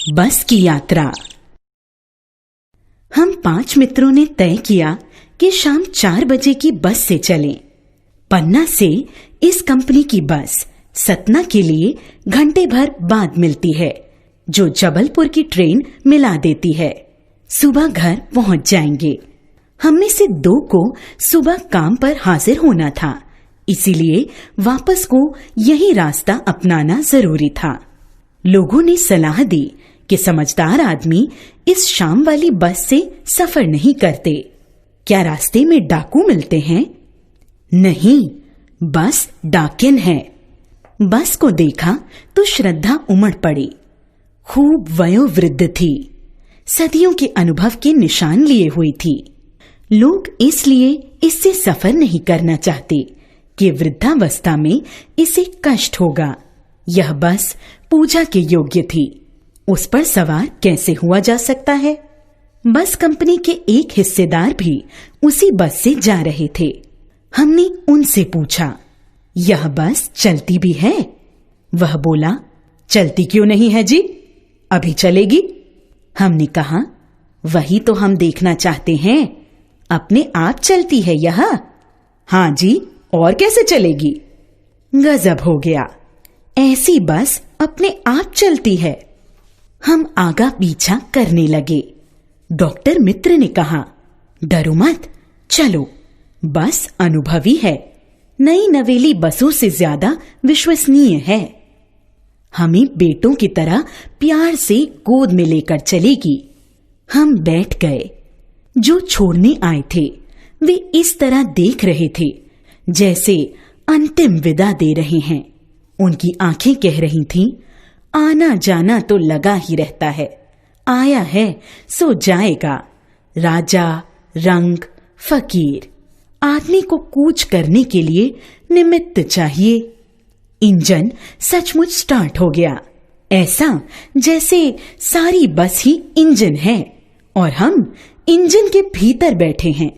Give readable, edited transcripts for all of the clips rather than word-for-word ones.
बस की यात्रा। हम 5 मित्रों ने तय किया कि शाम 4 बजे की बस से चलें। पन्ना से इस कंपनी की बस सतना के लिए घंटे भर बाद मिलती है, जो जबलपुर की ट्रेन मिला देती है। सुबह घर पहुंच जाएंगे। हम में से 2 को सुबह काम पर हाजिर होना था, इसीलिए वापस को यही रास्ता अपनाना जरूरी था। लोगों ने सलाह दी कि समझदार आदमी इस शाम वाली बस से सफर नहीं करते। क्या रास्ते में डाकू मिलते हैं? नहीं, बस डाकिन है। बस को देखा तो श्रद्धा उमड़ पड़ी। खूब वयोवृद्ध थी, सदियों के अनुभव के निशान लिए हुई थी। लोग इसलिए इससे सफर नहीं करना चाहते कि वृद्धावस्था में इसे कष्ट होगा। यह बस पूजा के योग्य थी, उस पर सवार कैसे हुआ जा सकता है? बस कंपनी के एक हिस्सेदार भी उसी बस से जा रहे थे। हमने उनसे पूछा, यह बस चलती भी है? वह बोला, चलती क्यों नहीं है जी, अभी चलेगी। हमने कहा, वही तो हम देखना चाहते हैं, अपने आप चलती है यह? हाँ जी, और कैसे चलेगी? गजब हो गया, ऐसी बस अपने आप चलती है। हम आगा पीछा करने लगे। डॉक्टर मित्र ने कहा, डरो मत, चलो, बस अनुभवी है, नई नवेली बसों से ज्यादा विश्वसनीय है। हमें बेटों की तरह प्यार से गोद में लेकर चलेगी। हम बैठ गए। जो छोड़ने आए थे वे इस तरह देख रहे थे जैसे अंतिम विदा दे रहे हैं। उनकी आंखें कह रही थीं, आना जाना तो लगा ही रहता है, आया है सो जाएगा। राजा, रंग, फकीर, आदमी को कूच करने के लिए निमित्त चाहिए। इंजन सचमुच स्टार्ट हो गया, ऐसा जैसे सारी बस ही इंजन है और हम इंजन के भीतर बैठे हैं।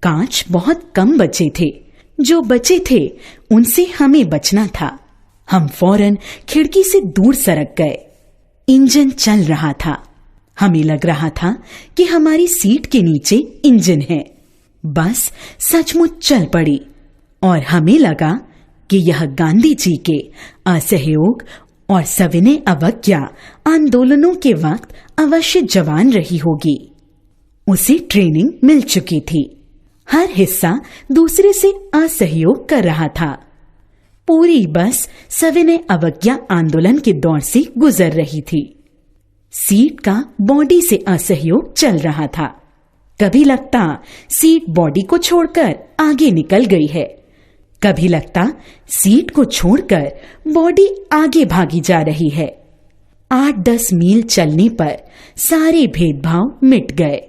कांच बहुत कम बचे थे, जो बचे थे उनसे हमें बचना था। हम फौरन खिड़की से दूर सरक गए। इंजन चल रहा था। हमें लग रहा था कि हमारी सीट के नीचे इंजन है। बस सचमुच चल पड़ी और हमें लगा कि यह गांधी जी के असहयोग और सविनय अवज्ञा आंदोलनों के वक्त अवश्य जवान रही होगी। उसे ट्रेनिंग मिल चुकी थी। हर हिस्सा दूसरे से असहयोग कर रहा था। पूरी बस सविनय अवज्ञा आंदोलन के दौर से गुजर रही थी। सीट का बॉडी से असहयोग चल रहा था। कभी लगता सीट बॉडी को छोड़कर आगे निकल गई है, कभी लगता सीट को छोड़कर बॉडी आगे भागी जा रही है। 8-10 मील चलने पर सारे भेदभाव मिट गए।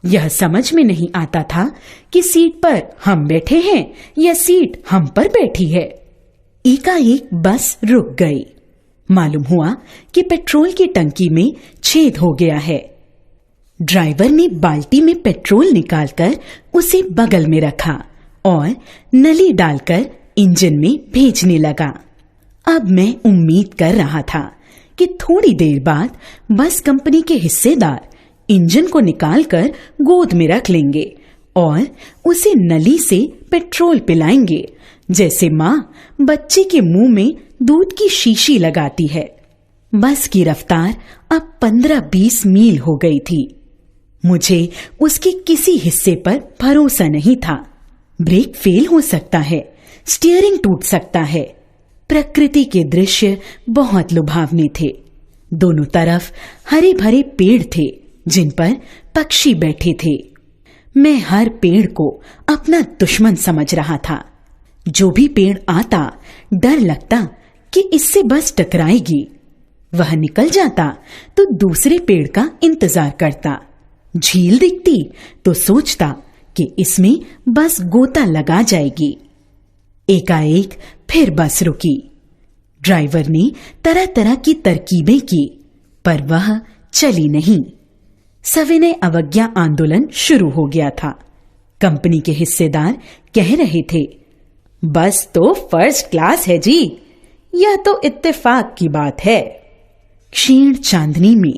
यह समझ में नहीं आता था कि सीट पर हम बैठे हैं या सीट हम पर बैठी है। एकाएक बस रुक गई। मालूम हुआ कि पेट्रोल की टंकी में छेद हो गया है। ड्राइवर ने बाल्टी में पेट्रोल निकालकर उसे बगल में रखा और नली डालकर इंजन में भेजने लगा। अब मैं उम्मीद कर रहा था कि थोड़ी देर बाद बस कंपनी के हिस्सेदार इंजन को निकालकर गोद में रख लेंगे और उसे नली से पेट्रोल पिलाएंगे, जैसे माँ बच्चे के मुंह में दूध की शीशी लगाती है। बस की रफ्तार अब 15-20 मील हो गई थी। मुझे उसके किसी हिस्से पर भरोसा नहीं था। ब्रेक फेल हो सकता है, स्टीयरिंग टूट सकता है। प्रकृति के दृश्य बहुत लुभावने थे। दोनों तरफ हरे भरे पेड़ थे जिन पर पक्षी बैठे थे। मैं हर पेड़ को अपना दुश्मन समझ रहा था। जो भी पेड़ आता डर लगता कि इससे बस टकराएगी। वह निकल जाता तो दूसरे पेड़ का इंतजार करता। झील दिखती तो सोचता कि इसमें बस गोता लगा जाएगी। एकाएक फिर बस रुकी। ड्राइवर ने तरह तरह की तरकीबें की, पर वह चली नहीं। सविनय अवज्ञा आंदोलन शुरू हो गया था। कंपनी के हिस्सेदार कह रहे थे, बस तो फर्स्ट क्लास है जी, यह तो इत्तेफाक की बात है। क्षीण चांदनी में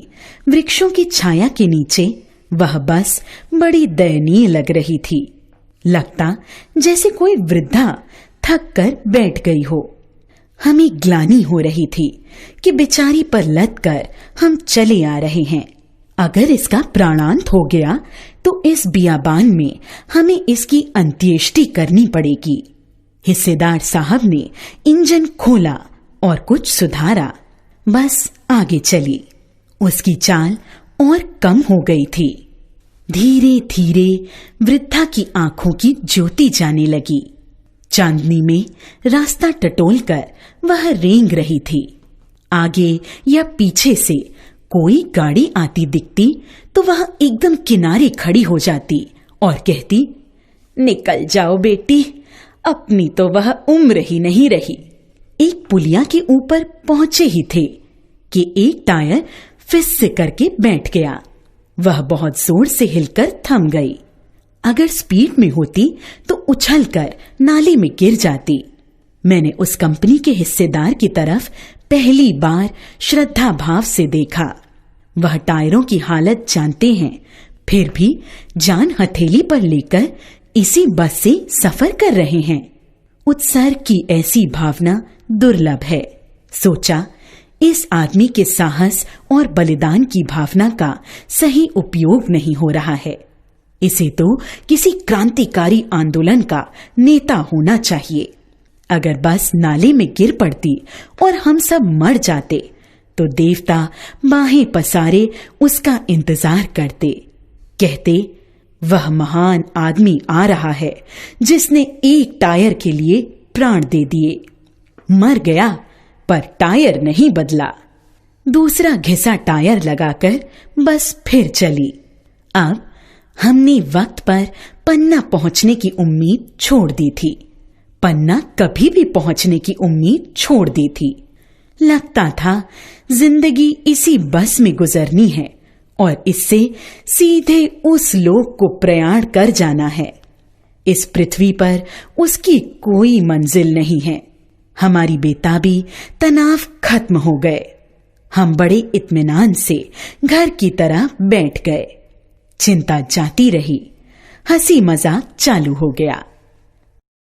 वृक्षों की छाया के नीचे वह बस बड़ी दयनीय लग रही थी। लगता जैसे कोई वृद्धा थक कर बैठ गई हो। हमें ग्लानि हो रही थी कि बेचारी पर लद कर हम चले आ रहे हैं। अगर इसका प्राणांत हो गया तो इस बियाबान में हमें इसकी अंत्येष्टि करनी पड़ेगी। हिस्सेदार साहब ने इंजन खोला और कुछ सुधारा। बस आगे चली। उसकी चाल और कम हो गई थी। धीरे धीरे वृद्धा की आंखों की ज्योति जाने लगी। चांदनी में रास्ता टटोलकर वह रेंग रही थी। आगे या पीछे से कोई गाड़ी आती दिखती तो वह एकदम किनारे खड़ी हो जाती और कहती, निकल जाओ बेटी, अपनी तो वह उम्र ही नहीं रही। एक पुलिया के ऊपर पहुंचे ही थे कि एक टायर फिस से करके बैठ गया। वह बहुत जोर से हिलकर थम गई। अगर स्पीड में होती तो उछलकर नाले में गिर जाती। मैंने उस कंपनी के हिस्सेदार की तरफ पहली बार श्रद्धा भाव से देखा। वह टायरों की हालत जानते हैं, फिर भी जान हथेली पर लेकर इसी बस से सफर कर रहे हैं। उत्सर्ग की ऐसी भावना दुर्लभ है। सोचा, इस आदमी के साहस और बलिदान की भावना का सही उपयोग नहीं हो रहा है। इसे तो किसी क्रांतिकारी आंदोलन का नेता होना चाहिए। अगर बस नाले में गिर पड़ती और हम सब मर जाते तो देवता बाहें पसारे उसका इंतजार करते। कहते, वह महान आदमी आ रहा है जिसने एक टायर के लिए प्राण दे दिए। मर गया पर टायर नहीं बदला। दूसरा घिसा टायर लगाकर बस फिर चली। अब हमने वक्त पर पन्ना पहुंचने की उम्मीद छोड़ दी थी। पन्ना कभी भी पहुंचने की उम्मीद छोड़ दी थी। लगता था जिंदगी इसी बस में गुजरनी है और इससे सीधे उस लोक को प्रयाण कर जाना है। इस पृथ्वी पर उसकी कोई मंजिल नहीं है। हमारी बेताबी तनाव खत्म हो गए। हम बड़े इत्मीनान से घर की तरह बैठ गए। चिंता जाती रही। हंसी मजाक चालू हो गया।